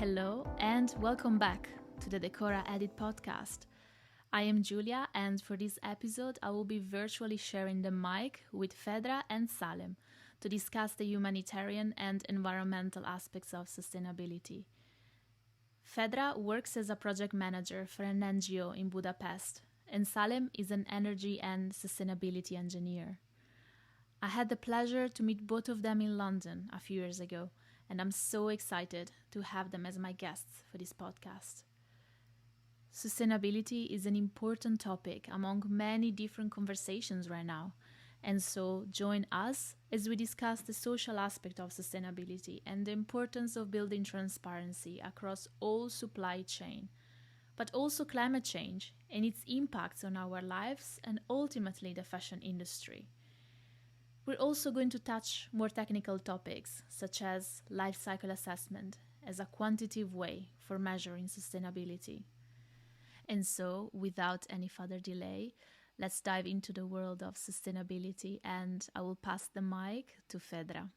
Hello and welcome back to the Decora Edit Podcast. I am Giulia, and for this episode I will be virtually sharing the mic with Fedra and Salem to discuss the humanitarian and environmental aspects of sustainability. Fedra works as a project manager for an NGO in Budapest, and Salem is an energy and sustainability engineer. I had the pleasure to meet both of them in London a few years ago, and I'm so excited to have them as my guests for this podcast. Sustainability is an important topic among many different conversations right now, and so join us as we discuss the social aspect of sustainability and the importance of building transparency across all supply chain, but also climate change and its impacts on our lives and ultimately the fashion industry. We're also going to touch more technical topics, such as life cycle assessment as a quantitative way for measuring sustainability. And so, without any further delay, let's dive into the world of sustainability, and I will pass the mic to Fedra.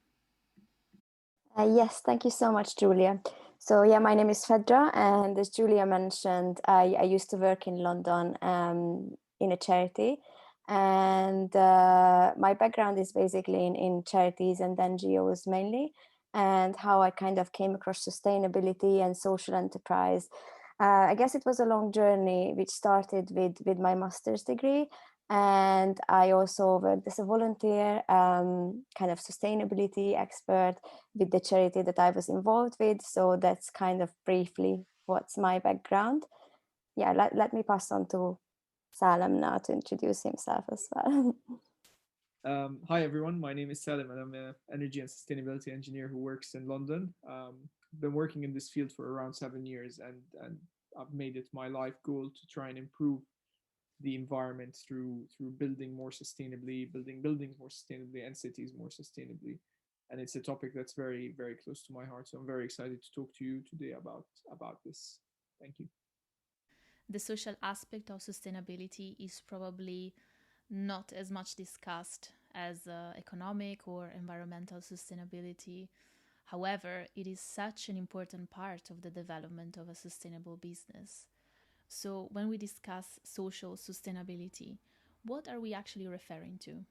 Yes, thank you so much, Julia. So my name is Fedra, and as Julia mentioned, I used to work in London in a charity. And my background is basically in charities and NGOs mainly, and how I kind of came across sustainability and social enterprise. I guess it was a long journey which started with my master's degree, and I also worked as a volunteer, kind of sustainability expert with the charity that I was involved with. So that's kind of briefly what's my background. Let me pass on to Salem now to introduce himself as well. Hi everyone, my name is Salem and I'm an energy and sustainability engineer who works in London. Been working in this field for around 7 years, and I've made it my life goal to try and improve the environment through building more sustainably, building buildings more sustainably, and cities more sustainably. And it's a topic that's very, very close to my heart. So I'm very excited to talk to you today about this. Thank you. The social aspect of sustainability is probably not as much discussed as economic or environmental sustainability. However, it is such an important part of the development of a sustainable business. So, when we discuss social sustainability, what are we actually referring to?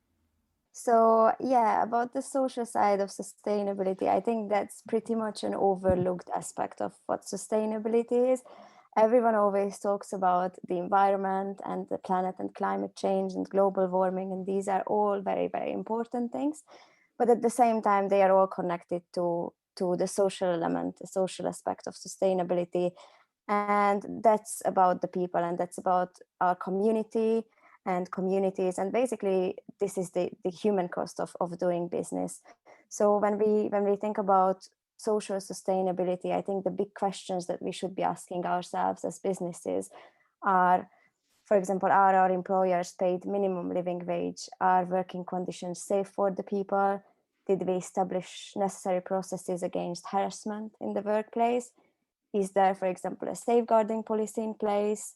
So about the social side of sustainability, I think that's pretty much an overlooked aspect of what sustainability is. Everyone always talks about the environment and the planet and climate change and global warming, and these are all very, very important things. But at the same time, they are all connected to the social element, the social aspect of sustainability. And that's about the people, and that's about our community and communities. And basically, this is the human cost of doing business. So when we think about social sustainability, I think the big questions that we should be asking ourselves as businesses are, for example, are our employers paid minimum living wage? Are working conditions safe for the people? Did we establish necessary processes against harassment in the workplace? Is there, for example, a safeguarding policy in place?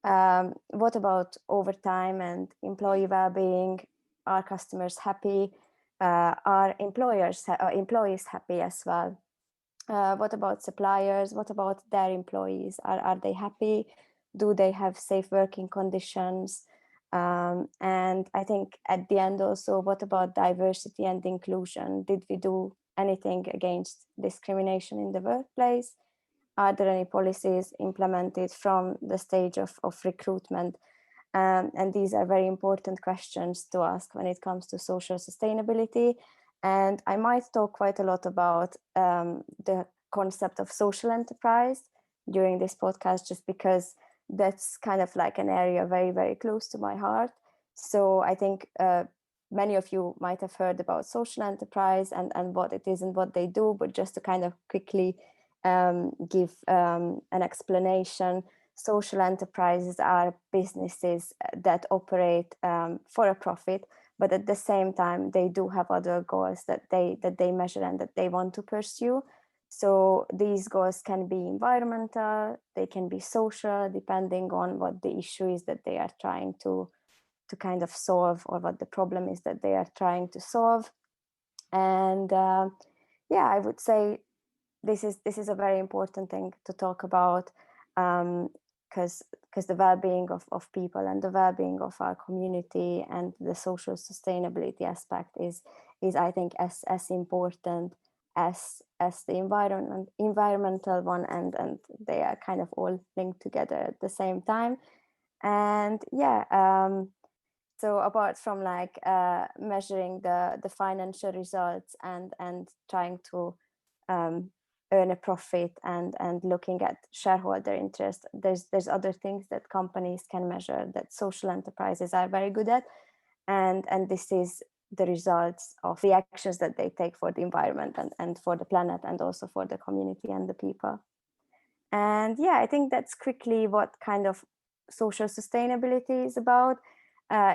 What about overtime and employee well-being? Are customers happy? Are employees happy as well? What about suppliers? What about their employees? Are they happy? Do they have safe working conditions? And I think at the end also, what about diversity and inclusion? Did we do anything against discrimination in the workplace? Are there any policies implemented from the stage of recruitment? And these are very important questions to ask when it comes to social sustainability. And I might talk quite a lot about the concept of social enterprise during this podcast, just because that's kind of like an area very, very close to my heart. So I think many of you might have heard about social enterprise and what it is and what they do, but just to kind of quickly give an explanation. Social enterprises are businesses that operate for a profit, but at the same time they do have other goals that they measure and that they want to pursue. So these goals can be environmental, they can be social, depending on what the issue is that they are trying to kind of solve, or what the problem is that they are trying to solve. And I would say this is a very important thing to talk about, because the well-being of people and the well-being of our community and the social sustainability aspect is I think as important as the environmental one, and they are kind of all linked together at the same time. And yeah, so apart from like measuring the financial results and trying to um, earn a profit and looking at shareholder interest, there's other things that companies can measure that social enterprises are very good at, and this is the results of the actions that they take for the environment and for the planet, and also for the community and the people. And yeah, I think that's quickly what kind of social sustainability is about.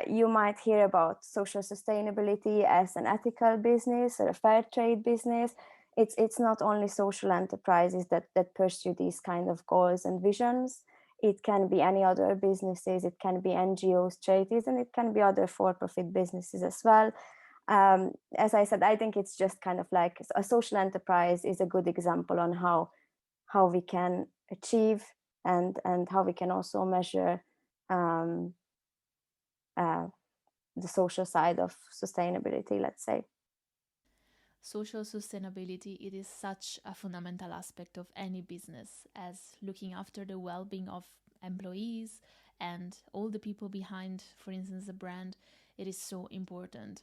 You might hear about social sustainability as an ethical business or a fair trade business. It's not only social enterprises that pursue these kind of goals and visions. It can be any other businesses, it can be NGOs, charities, and it can be other for-profit businesses as well. As I said, I think it's just kind of like a social enterprise is a good example on how we can achieve and how we can also measure um, uh, the social side of sustainability, let's say. Social sustainability, it is such a fundamental aspect of any business, as looking after the well-being of employees and all the people behind, for instance, the brand. It is so important.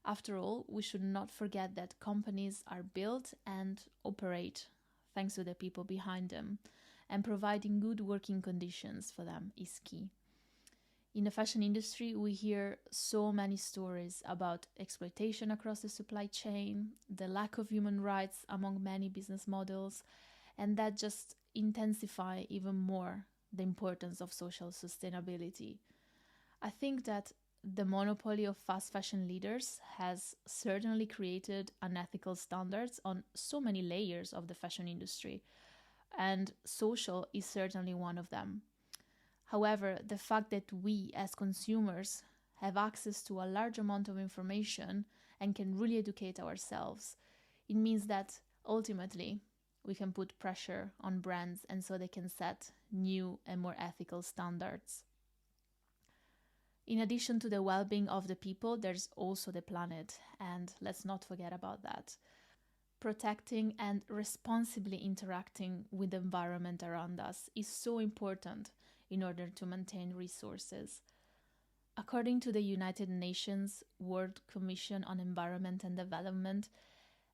After all, we should not forget that companies are built and operate thanks to the people behind them, and providing good working conditions for them is key. In the fashion industry, we hear so many stories about exploitation across the supply chain, the lack of human rights among many business models, and that just intensify even more the importance of social sustainability. I think that the monopoly of fast fashion leaders has certainly created unethical standards on so many layers of the fashion industry, and social is certainly one of them. However, the fact that we as consumers have access to a large amount of information and can really educate ourselves, it means that ultimately we can put pressure on brands and so they can set new and more ethical standards. In addition to the well being of the people, there's also the planet, and let's not forget about that. Protecting and responsibly interacting with the environment around us is so important in order to maintain resources. According to the United Nations World Commission on Environment and Development,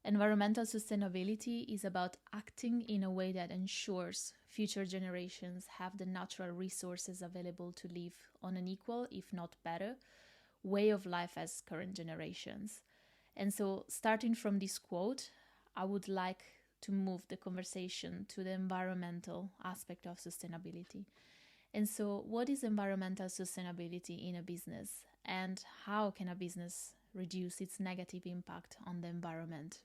environmental sustainability is about acting in a way that ensures future generations have the natural resources available to live on an equal, if not better, way of life as current generations. And so, starting from this quote, I would like to move the conversation to the environmental aspect of sustainability. And so, what is environmental sustainability in a business, and how can a business reduce its negative impact on the environment?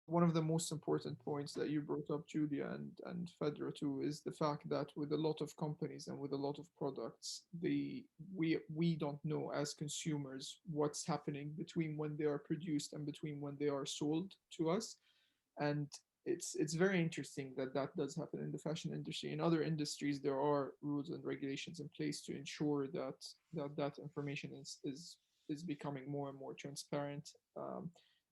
One of the most important points that you brought up, Julia and Fedra too, is the fact that with a lot of companies and with a lot of products, we don't know as consumers what's happening between when they are produced and between when they are sold to us. And it's very interesting that that does happen in the fashion industry. In other industries, there are rules and regulations in place to ensure that information is becoming more and more transparent.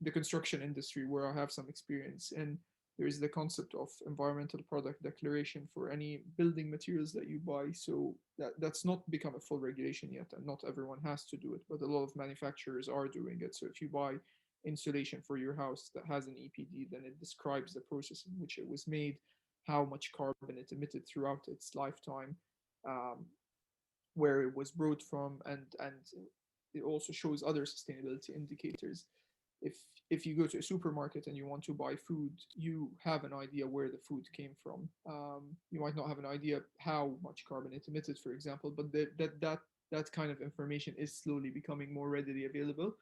The construction industry, where I have some experience in, there is the concept of environmental product declaration for any building materials that you buy. So that's not become a full regulation yet, and not everyone has to do it, but a lot of manufacturers are doing it. So if you buy insulation for your house that has an EPD, then it describes the process in which it was made, how much carbon it emitted throughout its lifetime, um, where it was brought from, and it also shows other sustainability indicators. If if you go to a supermarket and you want to buy food, you have an idea where the food came from. You might not have an idea how much carbon it emitted, for example, but that kind of information is slowly becoming more readily available.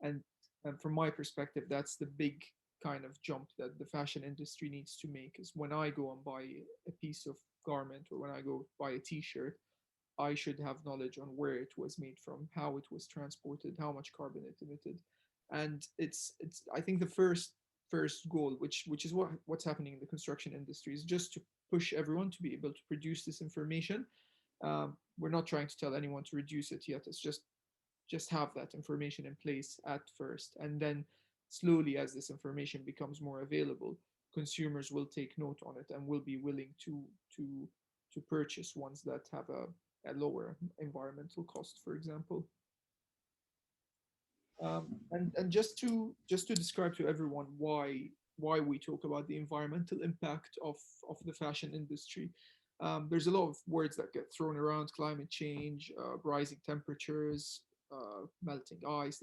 And and from my perspective, that's the big kind of jump that the fashion industry needs to make. Is when I go and buy a piece of garment, or when I go buy a t-shirt, I should have knowledge on where it was made from, how it was transported, how much carbon it emitted. And it's I think the first first goal, which is what's happening in the construction industry, is just to push everyone to be able to produce this information. We're not trying to tell anyone to reduce it yet. It's just have that information in place at first, and then slowly, as this information becomes more available, consumers will take note on it and will be willing to to purchase ones that have a lower environmental cost, for example. And just to describe to everyone why we talk about the environmental impact of the fashion industry. There's a lot of words that get thrown around: climate change, rising temperatures, melting ice.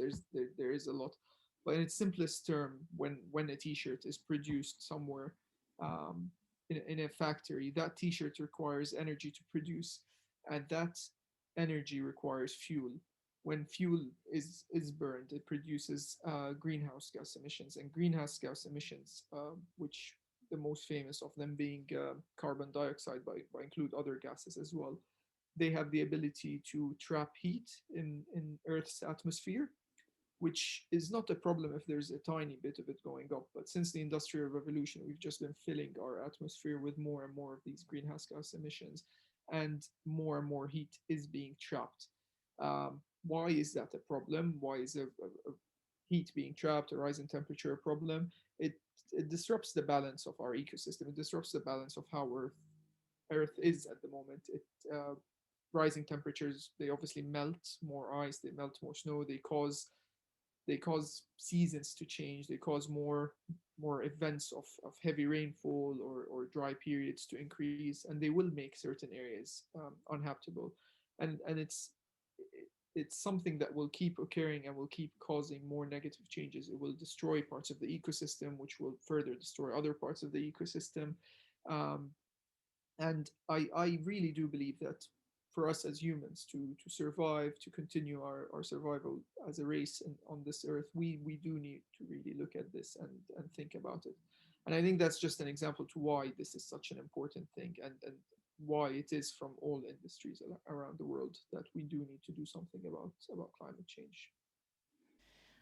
There is a lot, but in its simplest term, when a T-shirt is produced somewhere, um, in a factory, that T-shirt requires energy to produce, and that energy requires fuel. When fuel is burned, it produces greenhouse gas emissions, and greenhouse gas emissions, which the most famous of them being carbon dioxide, by include other gases as well. They have the ability to trap heat in Earth's atmosphere, which is not a problem if there's a tiny bit of it going up. But since the Industrial Revolution, we've just been filling our atmosphere with more and more of these greenhouse gas emissions, and more heat is being trapped. Why is that a problem? Why is a heat being trapped, a rise in temperature a problem? It, it disrupts the balance of our ecosystem. It disrupts the balance of how Earth is at the moment. Rising temperatures, they obviously melt more ice, they melt more snow, they cause seasons to change, they cause more events of heavy rainfall or dry periods to increase, and they will make certain areas uninhabitable. And it's something that will keep occurring and will keep causing more negative changes. It will destroy parts of the ecosystem, which will further destroy other parts of the ecosystem. um, and I really do believe that for us as humans to survive, to continue our survival as a race on this earth, we do need to really look at this and think about it. And I think that's just an example to why this is such an important thing, and why it is from all industries around the world that we do need to do something about climate change.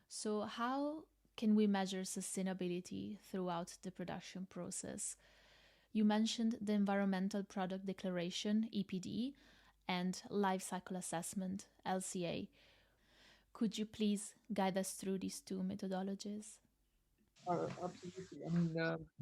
So, how can we measure sustainability throughout the production process? You mentioned the Environmental Product Declaration, EPD, and Life Cycle Assessment, LCA. Could you please guide us through these two methodologies? Absolutely. I mean,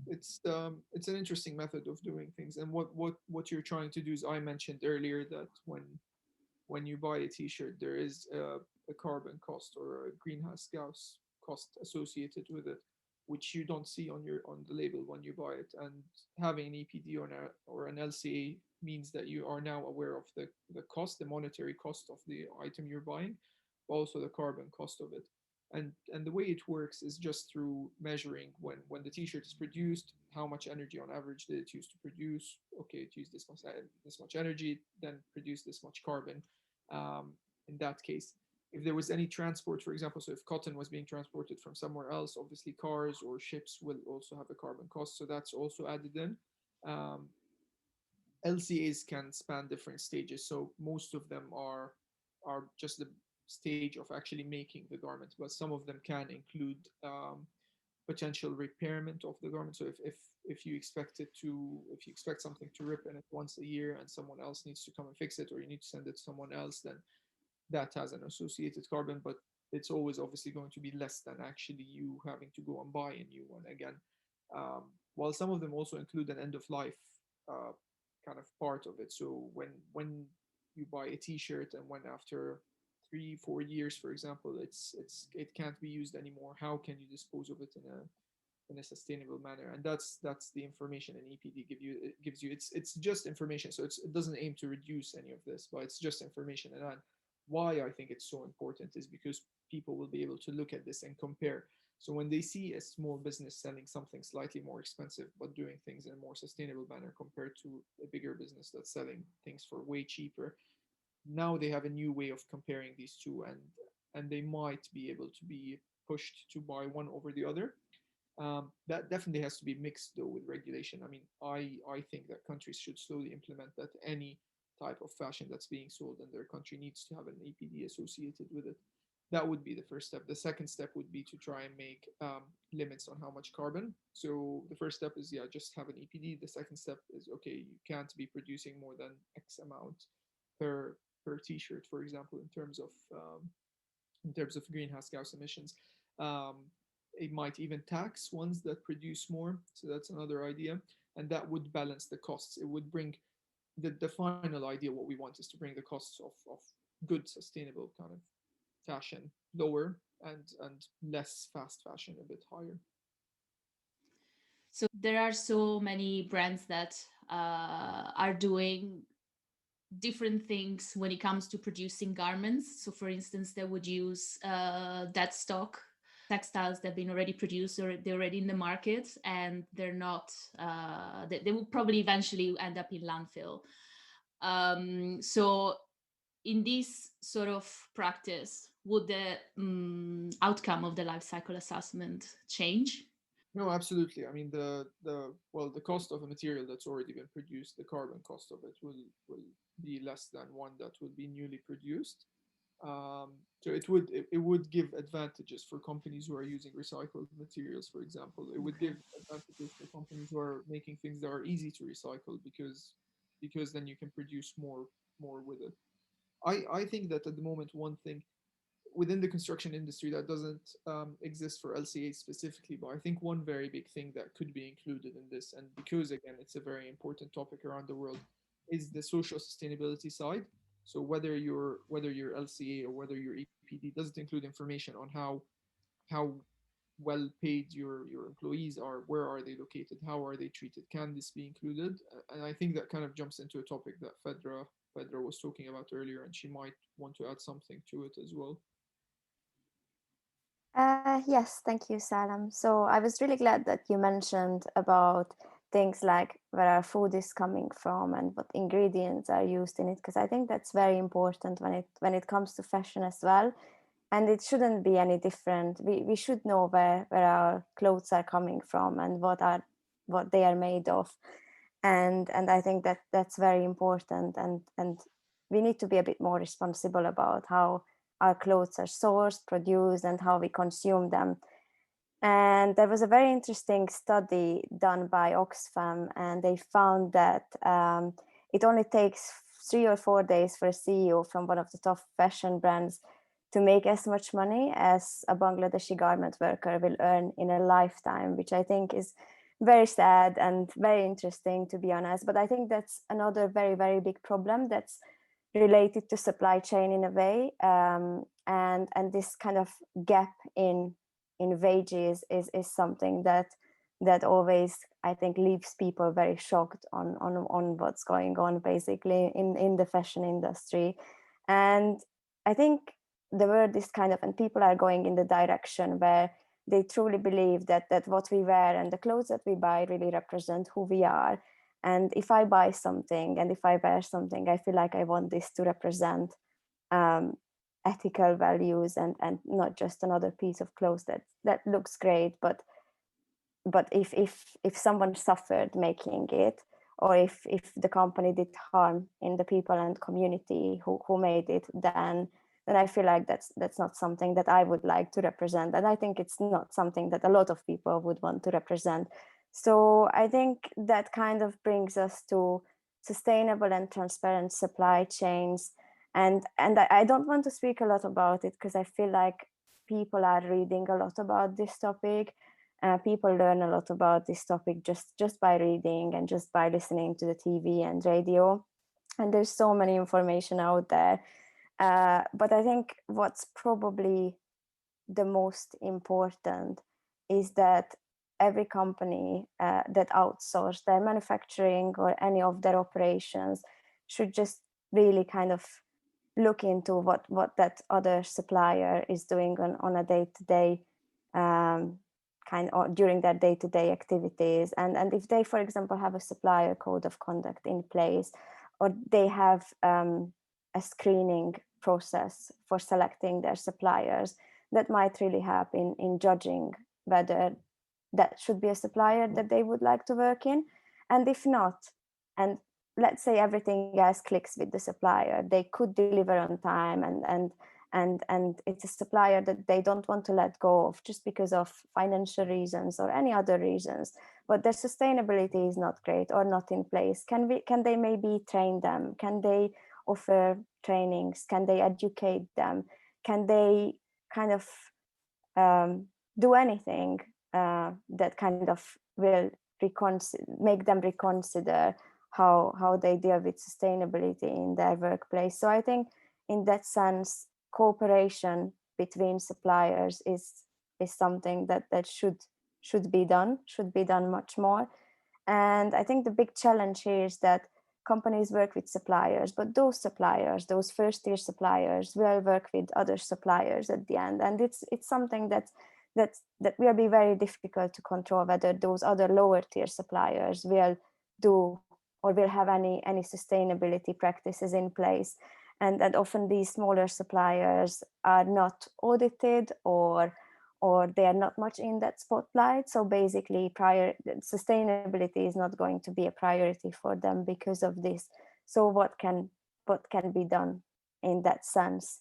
it's an interesting method of doing things, and what you're trying to do is, I mentioned earlier that when you buy a T-shirt, there is a carbon cost or a greenhouse gas cost associated with it, which you don't see on the label when you buy it. And having an EPD or an LCA means that you are now aware of the cost, the monetary cost of the item you're buying, but also the carbon cost of it. And the way it works is just through measuring when the T-shirt is produced, how much energy on average did it use to produce. Okay, it used this much energy, then produce this much carbon. In that case, if there was any transport, for example, so if cotton was being transported from somewhere else, obviously cars or ships will also have a carbon cost, so that's also added in. um, LCAs can span different stages, so most of them are just the stage of actually making the garment, but some of them can include potential repairment of the garment. So if you expect something to rip in it once a year and someone else needs to come and fix it, or you need to send it to someone else, then that has an associated carbon, but it's always obviously going to be less than actually you having to go and buy a new one again. While some of them also include an end of life uh, kind of part of it. So when you buy a T-shirt, and when after 3-4 years, for example, it can't be used anymore, how can you dispose of it in a sustainable manner? And that's the information an EPD gives you. It's just information, so it doesn't aim to reduce any of this, but it's just information. And why I think it's so important is because people will be able to look at this and compare. So when they see a small business selling something slightly more expensive but doing things in a more sustainable manner compared to a bigger business that's selling things for way cheaper, now they have a new way of comparing these two, and they might be able to be pushed to buy one over the other. That definitely has to be mixed though with regulation. I mean, I think that countries should slowly implement that any type of fashion that's being sold in their country needs to have an APD associated with it. That would be the first step. The second step would be to try and make limits on how much carbon. So the first step is, yeah, just have an EPD. The second step is, okay, you can't be producing more than X amount per t-shirt, for example, in terms of greenhouse gas emissions. Um, it might even tax ones that produce more. So that's another idea, and that would balance the costs. It would bring the final idea. What we want is to bring the costs of good sustainable kind of fashion lower, and less fast fashion a bit higher. So there are so many brands that are doing different things when it comes to producing garments. So, for instance, they would use dead stock textiles that have been already produced or they're already in the market, and they're not. They will probably eventually end up in landfill. So, in this sort of practice, would the outcome of the life cycle assessment change? No, absolutely. I mean, the cost of a material that's already been produced, the carbon cost of it will be less than one that will be newly produced. So it would give advantages for companies who are using recycled materials, for example. It would Okay. give advantages for companies who are making things that are easy to recycle, because then you can produce more with it. I think that at the moment, one thing within the construction industry that doesn't exist for LCA specifically, but I think one very big thing that could be included in this, and because again it's a very important topic around the world, is the social sustainability side. So whether you're LCA or whether you're EPD, does it include information on how well paid your employees are, where are they located, how are they treated? Can this be included? And I think that kind of jumps into a topic that Fedra was talking about earlier, and she might want to add something to it as well. Yes, thank you, Salam. So I was really glad that you mentioned about things like where our food is coming from and what ingredients are used in it, because I think that's very important when it comes to fashion as well. And it shouldn't be any different. We should know where our clothes are coming from and what they are made of. And I think that that's very important. And we need to be a bit more responsible about how our clothes are sourced, produced, and how we consume them. And there was a very interesting study done by Oxfam, and they found that it only takes 3 or 4 days for a CEO from one of the top fashion brands to make as much money as a Bangladeshi garment worker will earn in a lifetime, which I think is very sad and very interesting, to be honest. But I think that's another very, very big problem that's related to supply chain in a way, and this kind of gap in wages is something that always, I think, leaves people very shocked on what's going on basically in the fashion industry. And I think the world is kind of, and people are going in the direction where they truly believe that what we wear and the clothes that we buy really represent who we are. And if I buy something and if I wear something, I feel like I want this to represent um, ethical values, and not just another piece of clothes that looks great, but if someone suffered making it, or if the company did harm in the people and community who made it, then I feel like that's not something that I would like to represent, and I think it's not something that a lot of people would want to represent. So I think that kind of brings us to sustainable and transparent supply chains. And I don't want to speak a lot about it because I feel like people are reading a lot about this topic. People learn a lot about this topic just by reading and just by listening to the TV and radio. And there's so many information out there. But I think what's probably the most important is that every company that outsource their manufacturing or any of their operations should just really kind of look into what that other supplier is doing on a day-to-day kind of during their day-to-day activities, and if they, for example, have a supplier code of conduct in place, or they have a screening process for selecting their suppliers, that might really help in judging whether that should be a supplier that they would like to work in. And if not, and let's say everything else clicks with the supplier, they could deliver on time, and it's a supplier that they don't want to let go of just because of financial reasons or any other reasons, but their sustainability is not great or not in place. Can they maybe train them? Can they offer trainings? Can they educate them? Can they kind of do anything that kind of will make them reconsider how they deal with sustainability in their workplace? So I think in that sense, cooperation between suppliers is something that should be done much more. And I think the big challenge here is that companies work with suppliers, but those suppliers, those first tier suppliers, will work with other suppliers at the end, and it's something that will be very difficult to control, whether those other lower tier suppliers will do or will have any sustainability practices in place. And often these smaller suppliers are not audited, or they are not much in that spotlight. So basically sustainability is not going to be a priority for them because of this. So what can be done in that sense?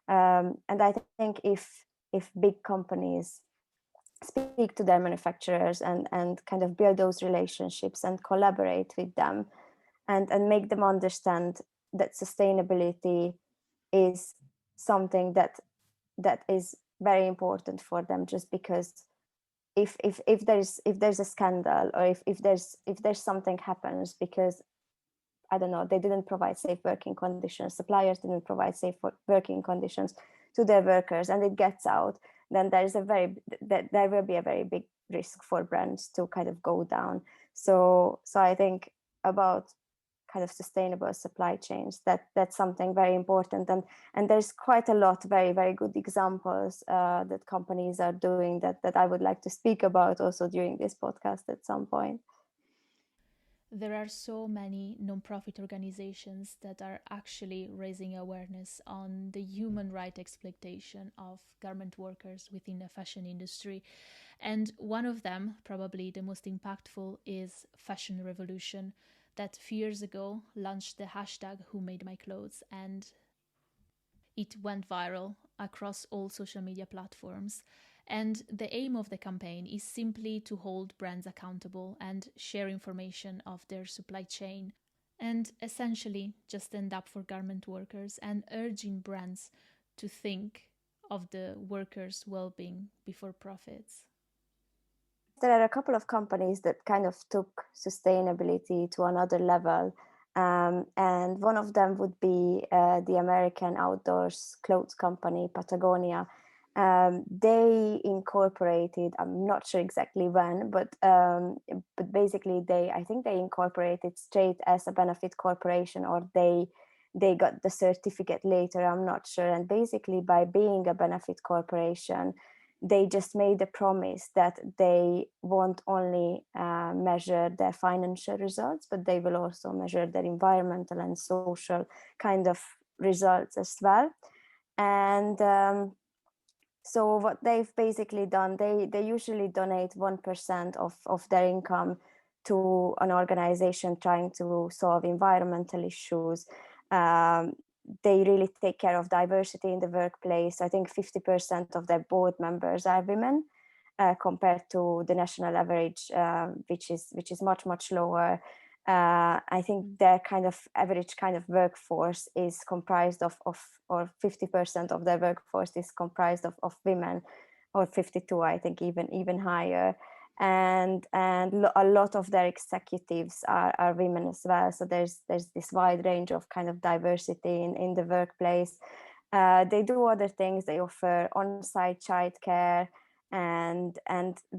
And I think if big companies speak to their manufacturers and kind of build those relationships and collaborate with them, and make them understand that sustainability is something that is very important for them, just because if there's a scandal, or if there's something happens because, I don't know, they didn't provide safe working conditions, suppliers didn't provide safe working conditions to their workers, and it gets out, then there will be a very big risk for brands to kind of go down. So I think about kind of sustainable supply chains, that's something very important, and there's quite a lot very, very good examples that companies are doing that I would like to speak about also during this podcast at some point. There are so many non-profit organizations that are actually raising awareness on the human right exploitation of garment workers within the fashion industry. And one of them, probably the most impactful, is Fashion Revolution, that few years ago launched the hashtag Who Made My Clothes, and it went viral across all social media platforms. And the aim of the campaign is simply to hold brands accountable and share information of their supply chain, and essentially just stand up for garment workers and urging brands to think of the workers' well-being before profits. There are a couple of companies that kind of took sustainability to another level. And one of them would be the American outdoors clothes company, Patagonia. They incorporated, I'm not sure exactly when, but basically I think they incorporated straight as a benefit corporation, or they got the certificate later, I'm not sure. And basically by being a benefit corporation, they just made a promise that they won't only measure their financial results, but they will also measure their environmental and social kind of results as well. And so what they've basically done, they usually donate 1% of their income to an organization trying to solve environmental issues. They really take care of diversity in the workplace. I think 50% of their board members are women, compared to the national average, which is much, much lower. I think their kind of average kind of workforce is comprised of or 50% of their workforce is comprised of women, or 52, I think, even higher. And a lot of their executives are women as well. So there's this wide range of kind of diversity in the workplace. They do other things. They offer on-site childcare, and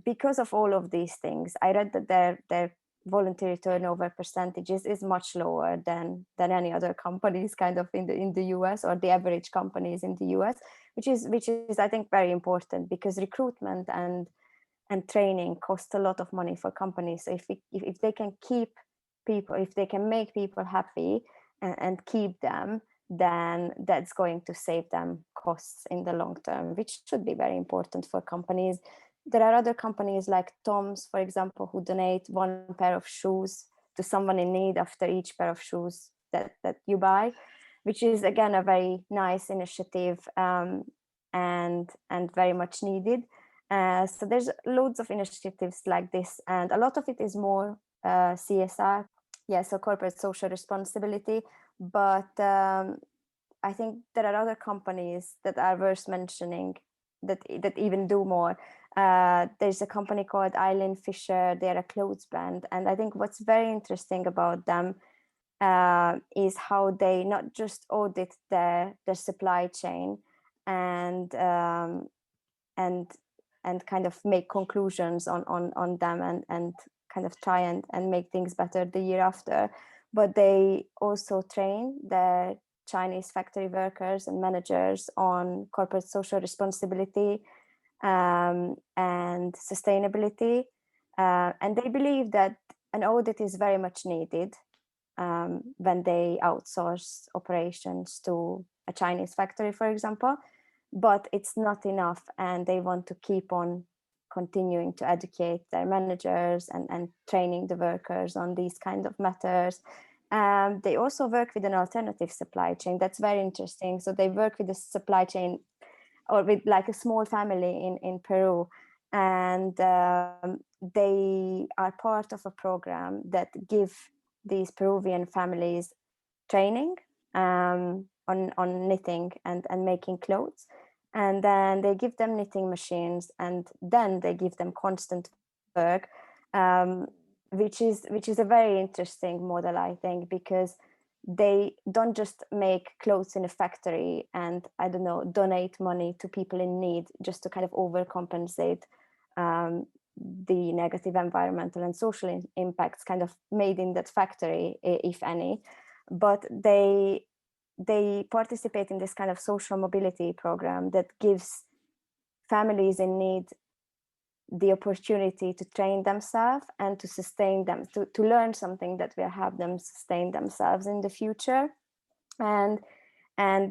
because of all of these things, I read that their voluntary turnover percentages is much lower than any other companies kind of in the US, or the average companies in the US, which is I think very important, because recruitment and training costs a lot of money for companies. So if they can keep people, if they can make people happy and keep them, then that's going to save them costs in the long term, which should be very important for companies. There are other companies like Tom's, for example, who donate one pair of shoes to someone in need after each pair of shoes that you buy. which is again a very nice initiative, and very much needed. So there's loads of initiatives like this, and a lot of it is more CSR, so corporate social responsibility. But I think there are other companies that are worth mentioning that even do more. There's a company called Eileen Fisher. They're a clothes brand, and I think what's very interesting about them is how they not just audit their supply chain and kind of make conclusions on them and kind of try and make things better the year after, but they also train their Chinese factory workers and managers on corporate social responsibility and sustainability, and they believe that an audit is very much needed when they outsource operations to a Chinese factory, for example, but it's not enough, and they want to keep on continuing to educate their managers and training the workers on these kind of matters. They also work with an alternative supply chain. That's very interesting. So they work with a supply chain or with like a small family in Peru, and they are part of a program that give these Peruvian families training on knitting and making clothes, and then they give them knitting machines, and then they give them constant work, which is a very interesting model, I think, because they don't just make clothes in a factory and, I don't know, donate money to people in need just to kind of overcompensate the negative environmental and social impacts kind of made in that factory, if any, but they participate in this kind of social mobility program that gives families in need the opportunity to train themselves and to sustain them, to learn something that will help them sustain themselves in the future. And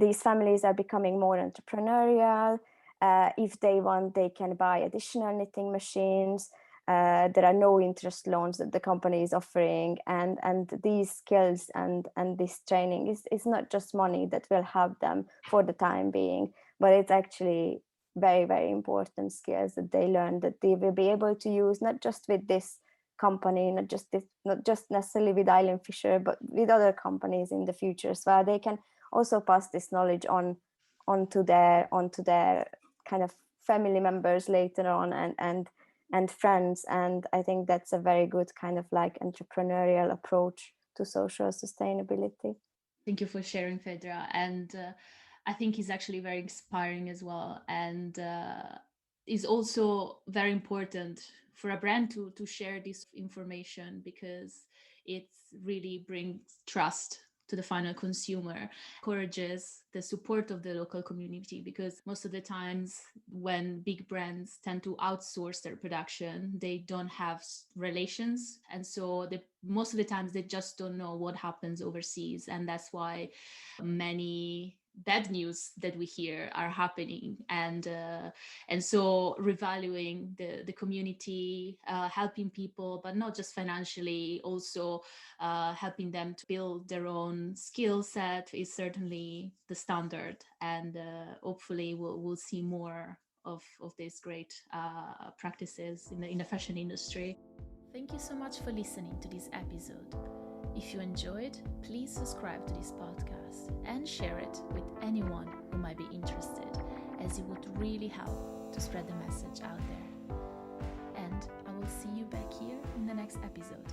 these families are becoming more entrepreneurial. If they want, they can buy additional knitting machines. There are no interest loans that the company is offering, and these skills and this training is not just money that will help them for the time being, but it's actually very, very important skills that they learn that they will be able to use not just with this company, not just necessarily with Eileen Fisher, but with other companies in the future, so they can also pass this knowledge onto their kind of family members later on and friends. And I think that's a very good kind of like entrepreneurial approach to social sustainability. Thank you for sharing, Fedra. And I think it's actually very inspiring as well. And is also very important for a brand to share this information, because it really brings trust to the final consumer, encourages the support of the local community, because most of the times when big brands tend to outsource their production, they don't have relations, and so most of the times they just don't know what happens overseas, and that's why many bad news that we hear are happening. And so revaluing the community, helping people, but not just financially, also helping them to build their own skill set is certainly the standard. And hopefully we'll see more of these great practices in the fashion industry. Thank you so much for listening to this episode. If you enjoyed, please subscribe to this podcast and share it with anyone who might be interested, as it would really help to spread the message out there. And I will see you back here in the next episode.